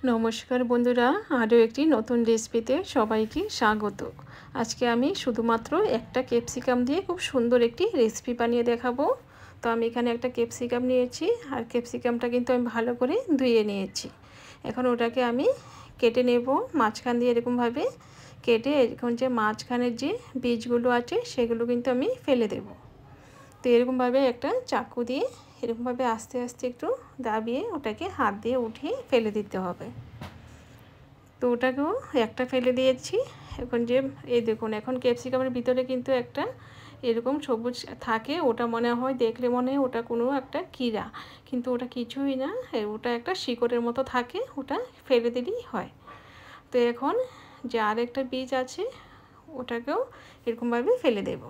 নমস্কার বন্ধুরা, আরও একটি নতুন রেসিপিতে সবাইকে স্বাগত। আজকে আমি শুধুমাত্র একটা ক্যাপসিকাম দিয়ে খুব সুন্দর একটি রেসিপি বানিয়ে দেখাবো। তো আমি এখানে একটা ক্যাপসিকাম নিয়েছি, আর ক্যাপসিকামটা কিন্তু আমি ভালো করে ধুয়ে নিয়েছি। এখন ওটাকে আমি কেটে নেব, মাঝখান দিয়ে এরকমভাবে কেটে এখন যে মাঝখানের যে বীজগুলো আছে সেগুলো কিন্তু আমি ফেলে দেব। তো এরকমভাবে একটা চাকু দিয়ে এরকমভাবে আস্তে আস্তে একটু দাবিয়ে ওটাকে হাত দিয়ে উঠিয়ে ফেলে দিতে হবে। তো ওটাকেও একটা ফেলে দিয়েছি। এখন যে এই দেখুন, এখন ক্যাপসিকামের ভিতরে কিন্তু একটা এরকম সবুজ থাকে, ওটা মনে হয় দেখলে মনে হয় ওটা কোনো একটা কীড়া, কিন্তু ওটা কিছুই না, ওটা একটা শিকড়ের মতো থাকে, ওটা ফেলে দিলেই হয়। তো এখন যে আরেকটা বীজ আছে ওটাকেও এরকমভাবে ফেলে দেব।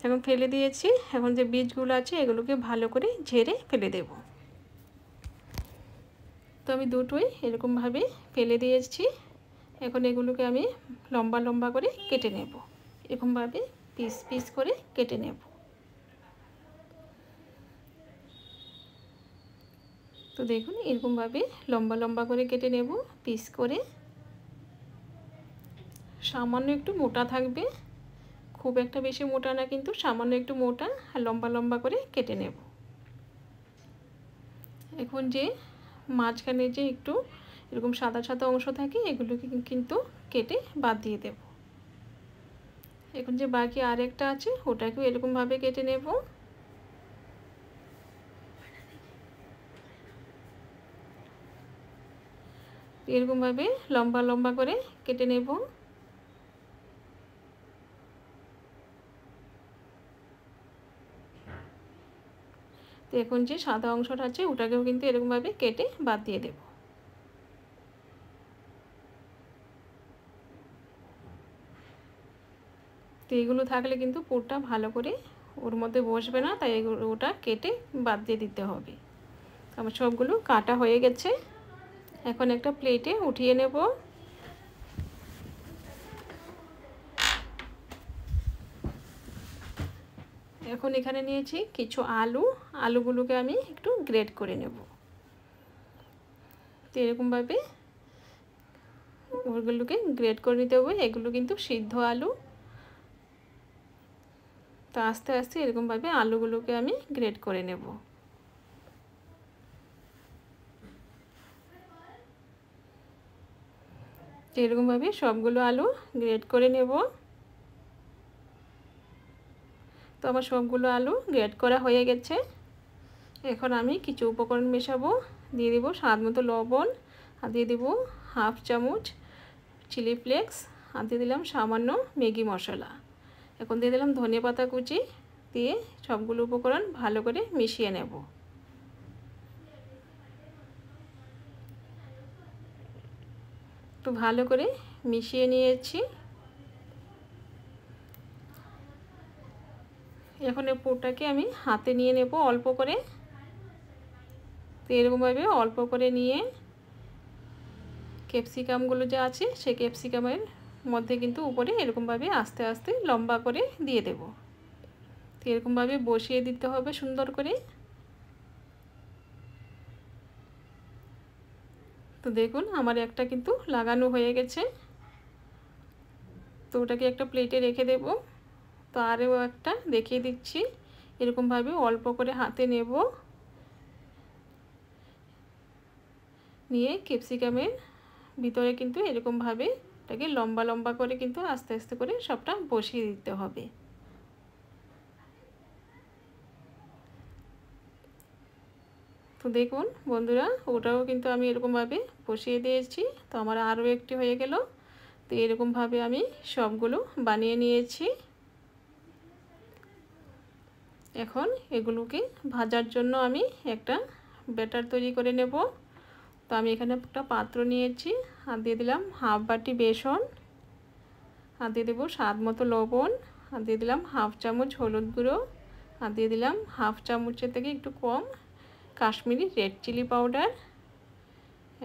এখন ফেলে দিয়েছি, এখন যে বীজগুলো আছে এগুলোকে ভালো করে ঝেড়ে ফেলে দেব। তো আমি দুটোই এরকমভাবে ফেলে দিয়েছি। এখন এগুলোকে আমি লম্বা লম্বা করে কেটে নেব, এরকমভাবে পিস পিস করে কেটে নেব। তো দেখুন এরকমভাবে লম্বা লম্বা করে কেটে নেব পিস করে। সামান্য একটু মোটা থাকবে, খুব একটা বেশি মোটা না, কিন্তু সামান্য একটু মোটা, আর লম্বা লম্বা করে কেটে নেব। এখন যে মাঝখানে যে একটু এরকম সাদা সাদা অংশ থাকে এগুলোকে কিন্তু কেটে বাদ দিয়ে দেব। এখন যে বাকি আরেকটা আছে ওটাকেও এরকমভাবে কেটে নেব। এরকমভাবে লম্বা লম্বা করে কেটে নেব। তো এখন যে সাদা অংশটা আছে ওটাকেও কিন্তু এরকমভাবে কেটে বাদ দিয়ে দেব। তো এগুলো থাকলে কিন্তু পুরটা ভালো করে ওর মধ্যে বসবে না, তাই ওটা কেটে বাদ দিয়ে দিতে হবে। আমার সবগুলো কাটা হয়ে গেছে। এখন একটা প্লেটে উঠিয়ে নেব। এখন এখানে নিয়েছি কিছু আলু, আলুগুলোকে আমি একটু গ্রেট করে নেব। তো এরকমভাবে ওগুলোকে গ্রেট করে নিতে হবে, এগুলো কিন্তু সিদ্ধ আলু। তো আস্তে আস্তে এরকমভাবে আলুগুলোকে আমি গ্রেট করে নেব। তো এরকমভাবে সবগুলো আলু গ্রেট করে নেব। তো আমার সবগুলো আলু গ্রেট করা হয়ে গেছে। এখন আমি কিছু উপকরণ মেশাবো। দিয়ে দেবো স্বাদ মতো লবণ, আর দিয়ে দেবো হাফ চামচ চিলি ফ্লেক্স, আর দিয়ে দিলাম সামান্য ম্যাগি মশলা। এখন দিয়ে দিলাম ধনিয়া পাতা কুচি, দিয়ে সবগুলো উপকরণ ভালো করে মিশিয়ে নেব। তো ভালো করে মিশিয়ে নিয়েছি। এখন এই পুরটাকে আমি হাতে নিয়ে নেব অল্প করে। তো এরকমভাবে অল্প করে নিয়ে ক্যাপসিকামগুলো যে আছে সেই ক্যাপসিকামের মধ্যে কিন্তু উপরে এরকমভাবে আস্তে আস্তে লম্বা করে দিয়ে দেব। তো এরকমভাবে বসিয়ে দিতে হবে সুন্দর করে। তো দেখুন আমার একটা কিন্তু লাগানো হয়ে গেছে। তো ওটাকে একটা প্লেটে রেখে দেব। তো আরও একটা দেখিয়ে দিচ্ছি, এরকমভাবে অল্প করে হাতে নেব, নিয়ে ক্যাপসিকামের ভিতরে কিন্তু এরকমভাবে এটাকে লম্বা লম্বা করে কিন্তু আস্তে আস্তে করে সবটা বসিয়ে দিতে হবে। তো দেখুন বন্ধুরা, ওটাও কিন্তু আমি এরকমভাবে বসিয়ে দিয়েছি। তো আমার আরও একটি হয়ে গেল। তো এরকমভাবে আমি সবগুলো বানিয়ে নিয়েছি। এখন এগুলোকে ভাজার জন্য আমি একটা ব্যাটার তৈরি করে নেব। তো আমি এখানে একটা পাত্র নিয়েছি, আর দিয়ে দিলাম হাফ বাটি বেসন, আর দিয়ে দেবো স্বাদ মতো লবণ, আর দিয়ে দিলাম হাফ চামচ হলুদ গুঁড়ো, আর দিয়ে দিলাম হাফ চামচের থেকে একটু কম কাশ্মীরি রেড চিলি পাউডার।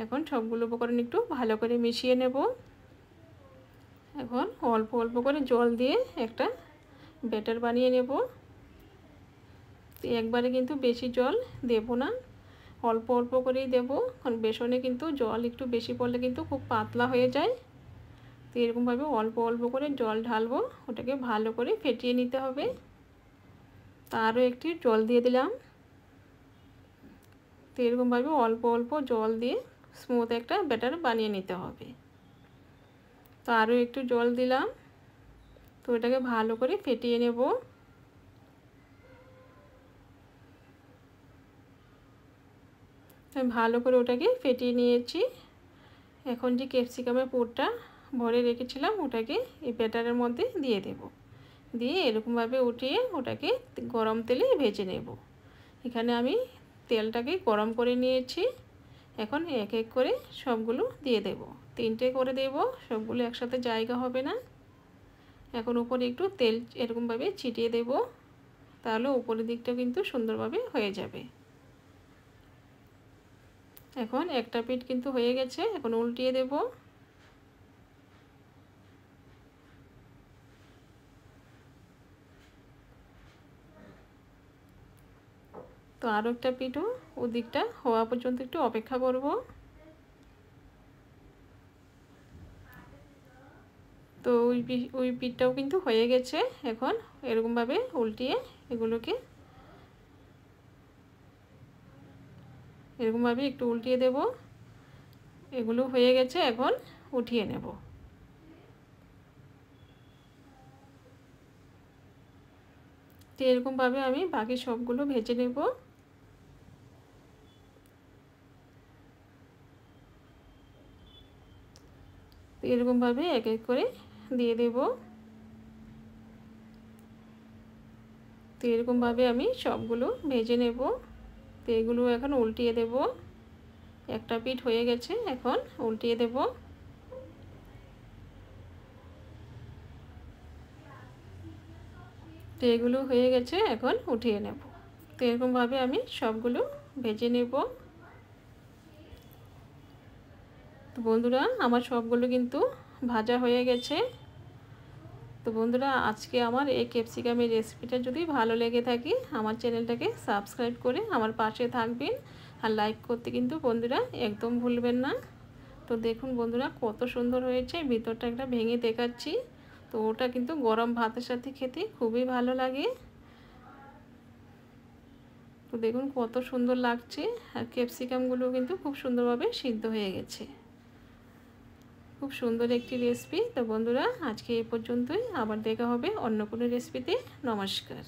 এখন সবগুলো উপকরণ একটু ভালো করে মিশিয়ে নেব। এখন অল্প অল্প করে জল দিয়ে একটা ব্যাটার বানিয়ে নেব। একবারে কিন্তু বেশি জল দেব না, অল্প অল্প করেই দেবো, কারণ বেসনে কিন্তু জল একটু বেশি পড়লে কিন্তু খুব পাতলা হয়ে যায়। তো এরকমভাবে অল্প অল্প করে জল ঢালবো, ওটাকে ভালো করে ফেটিয়ে নিতে হবে। তো আরও একটি জল দিয়ে দিলাম। তো এরকমভাবে অল্প অল্প জল দিয়ে স্মুথ একটা ব্যাটার বানিয়ে নিতে হবে। তো আরও একটু জল দিলাম। তো এটাকে ভালো করে ফেটিয়ে নেব। আমি ভালো করে ওটাকে ফেটিয়ে নিয়েছি। এখন যে ক্যাপসিকামের পুরটা ভরে রেখেছিলাম ওটাকে এই ব্যাটারের মধ্যে দিয়ে দেব। দিয়ে এরকমভাবে উঠিয়ে ওটাকে গরম তেলে ভেজে নেব। এখানে আমি তেলটাকে গরম করে নিয়েছি। এখন এক এক করে সবগুলো দিয়ে দেব। 3টে করে দেব, সবগুলো একসাথে জায়গা হবে না। এখন উপরে একটু তেল এরকমভাবে ছিটিয়ে দেব, তাহলে উপরের দিকটা কিন্তু সুন্দরভাবে হয়ে যাবে। এখন একটা পিঠ কিন্তু হয়ে গেছে, এখন উল্টিয়ে দেব। তো আরও একটা পিঠও ওদিকটা হওয়া পর্যন্ত একটু অপেক্ষা করব। তো ওই পিঠটাও কিন্তু হয়ে গেছে। এখন এরকমভাবে উল্টিয়ে এগুলোকে এরকমভাবে একটু উল্টিয়ে দেব। এগুলো হয়ে গেছে, এখন উঠিয়ে নেব। তো এরকমভাবে আমি বাকি সবগুলো ভেজে নেব। তো এরকমভাবে এক এক করে দিয়ে দেব। তো এরকমভাবে আমি সবগুলো ভেজে নেব। তো এগুলো এখন উল্টিয়ে দেব। একটা পিঠ হয়ে গেছে, এখন উল্টিয়ে দেব। তো এগুলো হয়ে গেছে, এখন উঠিয়ে নেব। তো এরকমভাবে আমি সবগুলো ভেজে নেব। তো বন্ধুরা আমার সবগুলো কিন্তু ভাজা হয়ে গেছে। তো বন্ধুরা আজকে আমার এই ক্যাপসিকামের রেসিপিটা যদি ভালো লেগে থাকে আমার চ্যানেলটাকে সাবস্ক্রাইব করে আমার পাশে থাকবেন, আর লাইক করতে কিন্তু বন্ধুরা একদম ভুলবেন না। তো দেখুন বন্ধুরা কত সুন্দর হয়েছে, ভিতরটা একটা ভেঙে দেখাচ্ছি। তো ওটা কিন্তু গরম ভাতের সাথে খেতে খুবই ভালো লাগে। তো দেখুন কত সুন্দর লাগছে, আর ক্যাপসিকামগুলো কিন্তু খুব সুন্দরভাবে সিদ্ধ হয়ে গেছে। খুব সুন্দর একটি রেসিপি। তো বন্ধুরা আজকে এই পর্যন্তই, আবার দেখা হবে অন্য কোনো রেসিপিতে। নমস্কার।